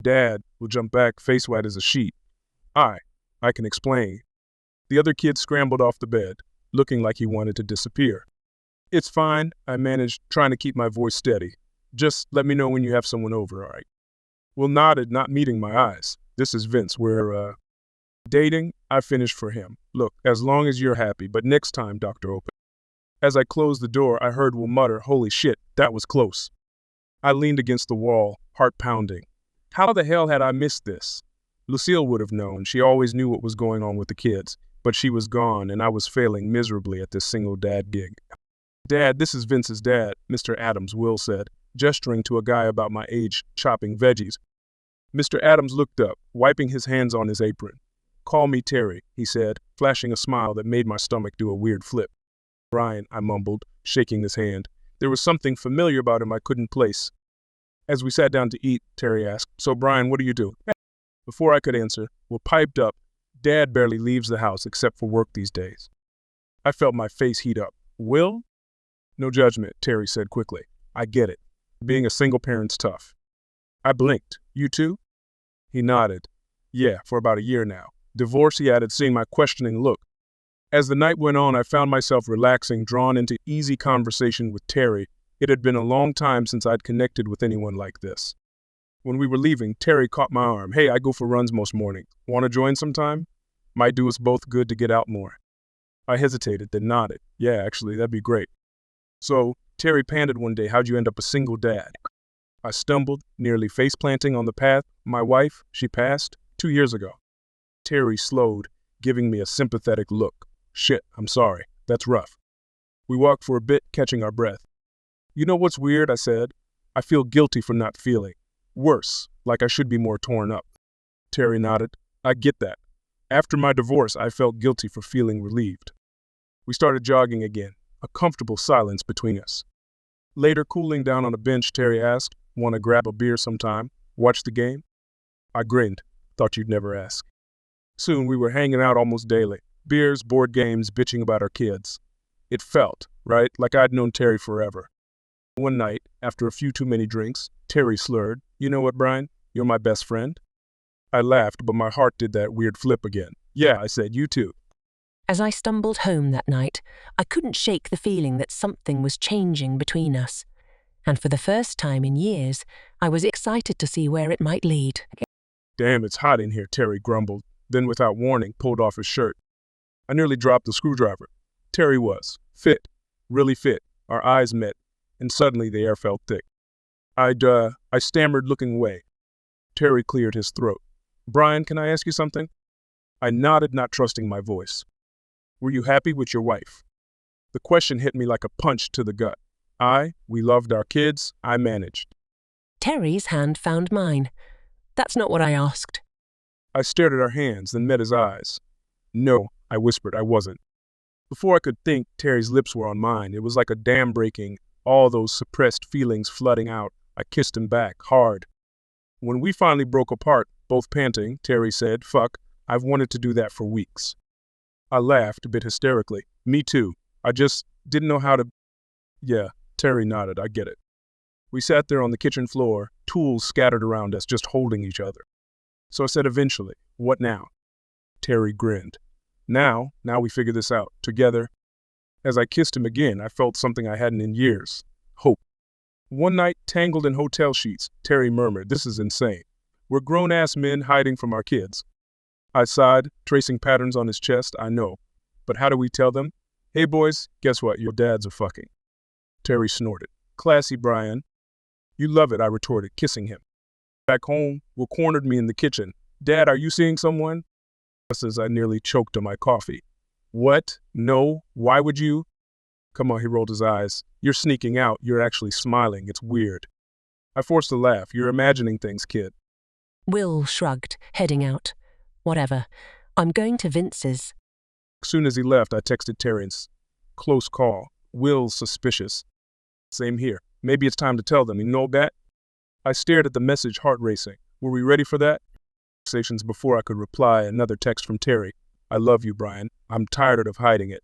Dad will jump back, face white as a sheet. I can explain. The other kid scrambled off the bed, looking like he wanted to disappear. It's fine, I managed, trying to keep my voice steady. Just let me know when you have someone over, all right? Will nodded, not meeting my eyes. This is Vince. We're, dating. I finished for him. Look, as long as you're happy, but next time, Dr. Open. As I closed the door, I heard Will mutter, holy shit, that was close. I leaned against the wall, heart pounding. How the hell had I missed this? Lucille would have known. She always knew what was going on with the kids, but she was gone and I was failing miserably at this single dad gig. Dad, this is Vince's dad, Mr. Adams, Will said, gesturing to a guy about my age chopping veggies. Mr. Adams looked up, wiping his hands on his apron. Call me Terry, he said, flashing a smile that made my stomach do a weird flip. Brian, I mumbled, shaking his hand. There was something familiar about him I couldn't place. As we sat down to eat, Terry asked, so Brian, what do you do? Before I could answer, Will piped up, Dad barely leaves the house except for work these days. I felt my face heat up. Will? No judgment, Terry said quickly. I get it. Being a single parent's tough. I blinked. You too? He nodded. Yeah, for about a year now. Divorce, he added, seeing my questioning look. As the night went on, I found myself relaxing, drawn into easy conversation with Terry. It had been a long time since I'd connected with anyone like this. When we were leaving, Terry caught my arm. Hey, I go for runs most mornings. Want to join sometime? Might do us both good to get out more. I hesitated, then nodded. Yeah, actually, that'd be great. So, Terry panted one day, how'd you end up a single dad? I stumbled, nearly face-planting on the path. My wife, she passed 2 years ago. Terry slowed, giving me a sympathetic look. Shit, I'm sorry. That's rough. We walked for a bit, catching our breath. You know what's weird, I said. I feel guilty for not feeling. Worse, like I should be more torn up. Terry nodded. I get that. After my divorce, I felt guilty for feeling relieved. We started jogging again, a comfortable silence between us. Later, cooling down on a bench, Terry asked, want to grab a beer sometime? Watch the game? I grinned. Thought you'd never ask. Soon, we were hanging out almost daily. Beers, board games, bitching about our kids. It felt, right, like I'd known Terry forever. One night, after a few too many drinks, Terry slurred, you know what, Brian? You're my best friend? I laughed, but my heart did that weird flip again. Yeah, I said, you too. As I stumbled home that night, I couldn't shake the feeling that something was changing between us. And for the first time in years, I was excited to see where it might lead. Damn, it's hot in here, Terry grumbled, then without warning, pulled off his shirt. I nearly dropped the screwdriver. Terry was fit, really fit. Our eyes met, and suddenly the air felt thick. I stammered, looking away. Terry cleared his throat. Brian, can I ask you something? I nodded, not trusting my voice. Were you happy with your wife? The question hit me like a punch to the gut. We loved our kids, I managed. Terry's hand found mine. That's not what I asked. I stared at our hands, then met his eyes. No, I whispered, I wasn't. Before I could think, Terry's lips were on mine. It was like a dam breaking, all those suppressed feelings flooding out. I kissed him back, hard. When we finally broke apart, both panting, Terry said, fuck, I've wanted to do that for weeks. I laughed a bit hysterically. Me too. I just didn't know how to... Yeah, Terry nodded, I get it. We sat there on the kitchen floor, tools scattered around us, just holding each other. So I said eventually, what now? Terry grinned. Now we figure this out, together. As I kissed him again, I felt something I hadn't in years. Hope. One night, tangled in hotel sheets, Terry murmured, this is insane. We're grown-ass men hiding from our kids. I sighed, tracing patterns on his chest, I know. But how do we tell them? Hey boys, guess what, your dads are fucking. Terry snorted. Classy, Brian. You love it, I retorted, kissing him. Back home, Will cornered me in the kitchen. Dad, are you seeing someone? As I nearly choked on my coffee. What? No? Why would you? Come on, he rolled his eyes. You're sneaking out. You're actually smiling. It's weird. I forced a laugh. You're imagining things, kid. Will shrugged, heading out. Whatever. I'm going to Vince's. As soon as he left, I texted Terrence. Close call. Will's suspicious. Same here. Maybe it's time to tell them. You know that? I stared at the message, heart racing. Were we ready for that? Conversations before I could reply, another text from Terry. I love you, Brian. I'm tired of hiding it.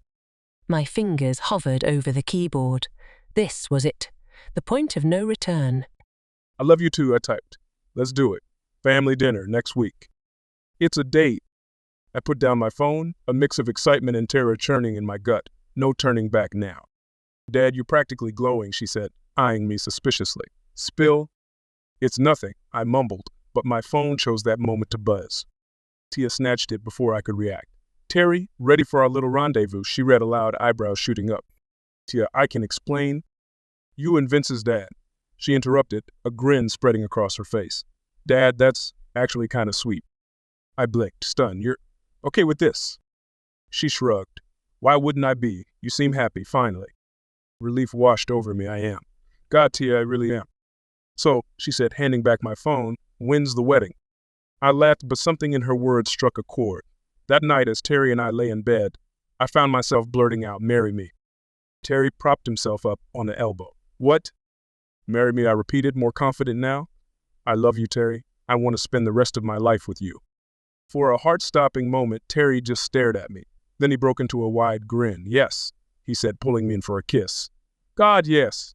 My fingers hovered over the keyboard. This was it. The point of no return. I love you too, I typed. Let's do it. Family dinner next week. It's a date. I put down my phone, a mix of excitement and terror churning in my gut. No turning back now. Dad, you're practically glowing, she said, eyeing me suspiciously. Spill? It's nothing, I mumbled, but my phone chose that moment to buzz. Tia snatched it before I could react. Terry, ready for our little rendezvous, she read aloud, eyebrows shooting up. Tia, I can explain. You and Vince's dad. She interrupted, a grin spreading across her face. Dad, that's actually kind of sweet. I blinked, stunned. You're okay with this? She shrugged. Why wouldn't I be? You seem happy, finally. Relief washed over me, I am. God, Tia, I really am. So, she said, handing back my phone, when's the wedding? I laughed, but something in her words struck a chord. That night, as Terry and I lay in bed, I found myself blurting out, marry me. Terry propped himself up on an elbow. What? Marry me, I repeated, more confident now. I love you, Terry. I want to spend the rest of my life with you. For a heart-stopping moment, Terry just stared at me. Then he broke into a wide grin. Yes, he said, pulling me in for a kiss. God, yes.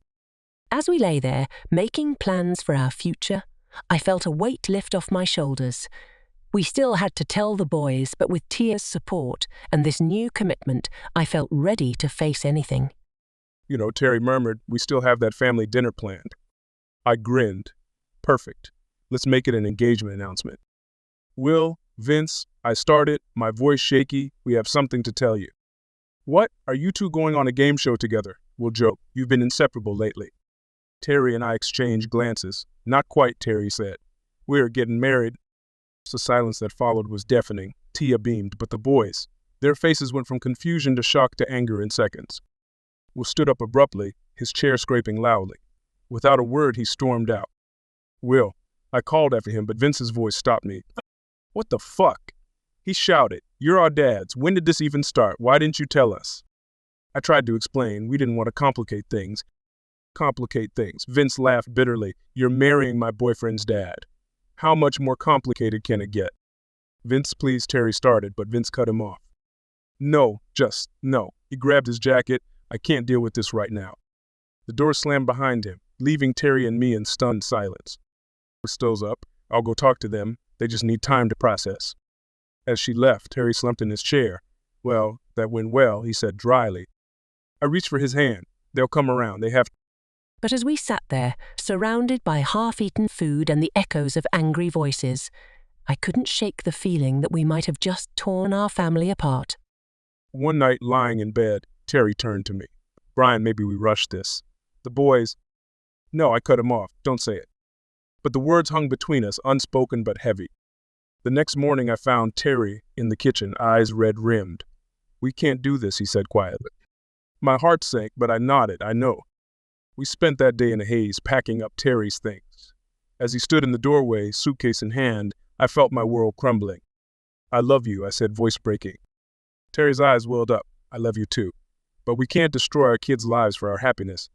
As we lay there, making plans for our future, I felt a weight lift off my shoulders. We still had to tell the boys, but with Tia's support and this new commitment, I felt ready to face anything. You know, Terry murmured, we still have that family dinner planned. I grinned. Perfect. Let's make it an engagement announcement. Will, Vince, I started, my voice shaky, we have something to tell you. What? Are you two going on a game show together? We'll joke. You've been inseparable lately. Terry and I exchanged glances. Not quite, Terry said. We are getting married. The silence that followed was deafening. Tia beamed, but the boys, their faces went from confusion to shock to anger in seconds. Will stood up abruptly, his chair scraping loudly. Without a word, he stormed out. Will, I called after him, but Vince's voice stopped me. What the fuck? He shouted, you're our dads. When did this even start? Why didn't you tell us? I tried to explain. We didn't want to complicate things. Vince laughed bitterly. You're marrying my boyfriend's dad. How much more complicated can it get? Vince, please, Terry started, but Vince cut him off. No. He grabbed his jacket. I can't deal with this right now. The door slammed behind him, leaving Terry and me in stunned silence. Stoves up. I'll go talk to them. They just need time to process. As she left, Terry slumped in his chair. Well, that went well, he said dryly. I reached for his hand. They'll come around. They have to. But as we sat there, surrounded by half-eaten food and the echoes of angry voices, I couldn't shake the feeling that we might have just torn our family apart. One night, lying in bed, Terry turned to me. Brian, maybe we rushed this. The boys. No, I cut him off. Don't say it. But the words hung between us, unspoken but heavy. The next morning I found Terry in the kitchen, eyes red-rimmed. We can't do this, he said quietly. My heart sank, but I nodded, I know. We spent that day in a haze, packing up Terry's things. As he stood in the doorway, suitcase in hand, I felt my world crumbling. I love you, I said, voice breaking. Terry's eyes welled up. I love you too. But we can't destroy our kids' lives for our happiness.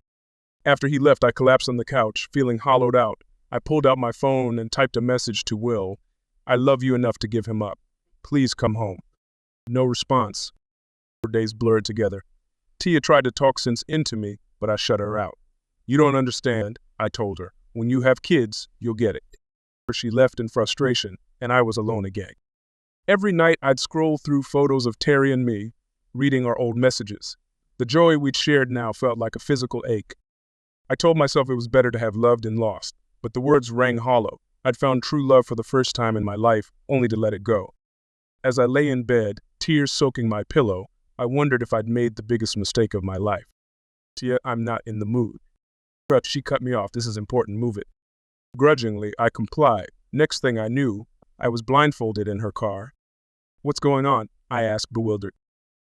After he left, I collapsed on the couch, feeling hollowed out. I pulled out my phone and typed a message to Will. I love you enough to give him up. Please come home. No response. 4 days blurred together. Tia tried to talk sense into me, but I shut her out. You don't understand, I told her. When you have kids, you'll get it. She left in frustration, and I was alone again. Every night I'd scroll through photos of Terry and me, reading our old messages. The joy we'd shared now felt like a physical ache. I told myself it was better to have loved and lost, but the words rang hollow. I'd found true love for the first time in my life, only to let it go. As I lay in bed, tears soaking my pillow, I wondered if I'd made the biggest mistake of my life. Tia, I'm not in the mood. She cut me off. This is important. Move it. Grudgingly, I complied. Next thing I knew, I was blindfolded in her car. What's going on? I asked, bewildered.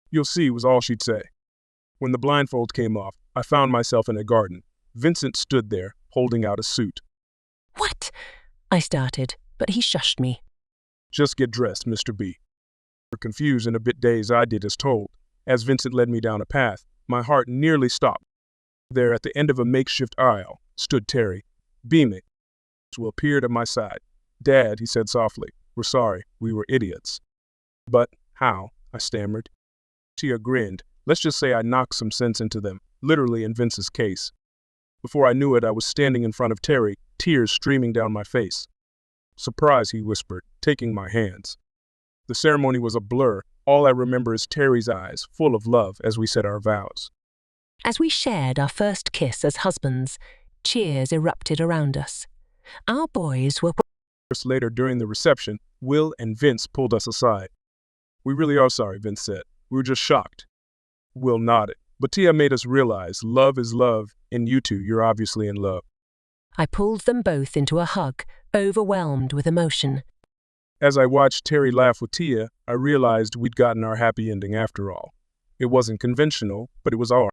You'll see, was all she'd say. When the blindfold came off, I found myself in a garden. Vincent stood there, holding out a suit. What? I started, but he shushed me. Just get dressed, Mr. B. Confused and a bit dazed, I did as told. As Vincent led me down a path, my heart nearly stopped. There, at the end of a makeshift aisle, stood Terry, beaming. Will appeared at my side. Dad, he said softly, we're sorry, we were idiots. But how? I stammered. Tia grinned. Let's just say I knocked some sense into them, literally in Vince's case. Before I knew it, I was standing in front of Terry, tears streaming down my face. Surprise, he whispered, taking my hands. The ceremony was a blur. All I remember is Terry's eyes, full of love, as we said our vows. As we shared our first kiss as husbands, cheers erupted around us. Our boys were... Later, during the reception, Will and Vince pulled us aside. We really are sorry, Vince said. We were just shocked. Will nodded. But Tia made us realize love is love, and you two, you're obviously in love. I pulled them both into a hug, overwhelmed with emotion. As I watched Terry laugh with Tia, I realized we'd gotten our happy ending after all. It wasn't conventional, but it was ours.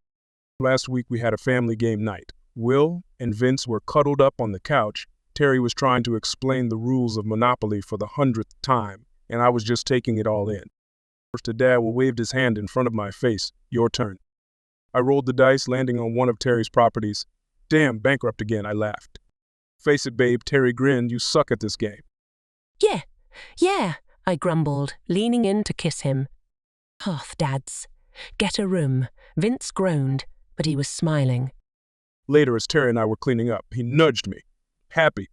Last week we had a family game night. Will and Vince were cuddled up on the couch. Terry was trying to explain the rules of Monopoly for the 100th time, and I was just taking it all in. First, Dad waved his hand in front of my face. Your turn. I rolled the dice, landing on one of Terry's properties. Damn, bankrupt again, I laughed. Face it, babe, Terry grinned. You suck at this game. Yeah, I grumbled, leaning in to kiss him. Hearth dads. Get a room. Vince groaned, but he was smiling. Later, as Terry and I were cleaning up, he nudged me. Happy.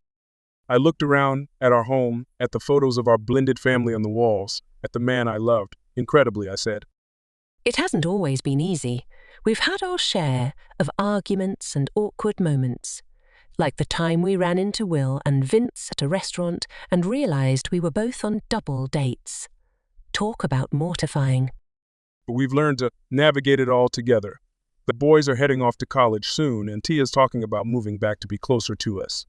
I looked around at our home, at the photos of our blended family on the walls, at the man I loved. Incredibly, I said. It hasn't always been easy. We've had our share of arguments and awkward moments. Like the time we ran into Will and Vince at a restaurant and realized we were both on double dates. Talk about mortifying. But we've learned to navigate it all together. The boys are heading off to college soon, and Tia's talking about moving back to be closer to us.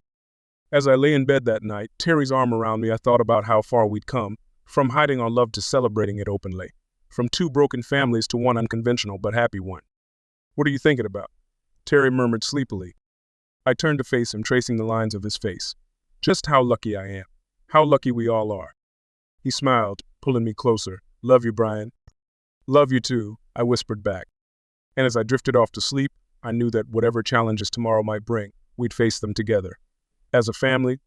As I lay in bed that night, Terry's arm around me, I thought about how far we'd come, from hiding our love to celebrating it openly, from two broken families to one unconventional but happy one. What are you thinking about? Terry murmured sleepily. I turned to face him, tracing the lines of his face. Just how lucky I am. How lucky we all are. He smiled, pulling me closer. Love you, Brian. Love you too, I whispered back. And as I drifted off to sleep, I knew that whatever challenges tomorrow might bring, we'd face them together. As a family,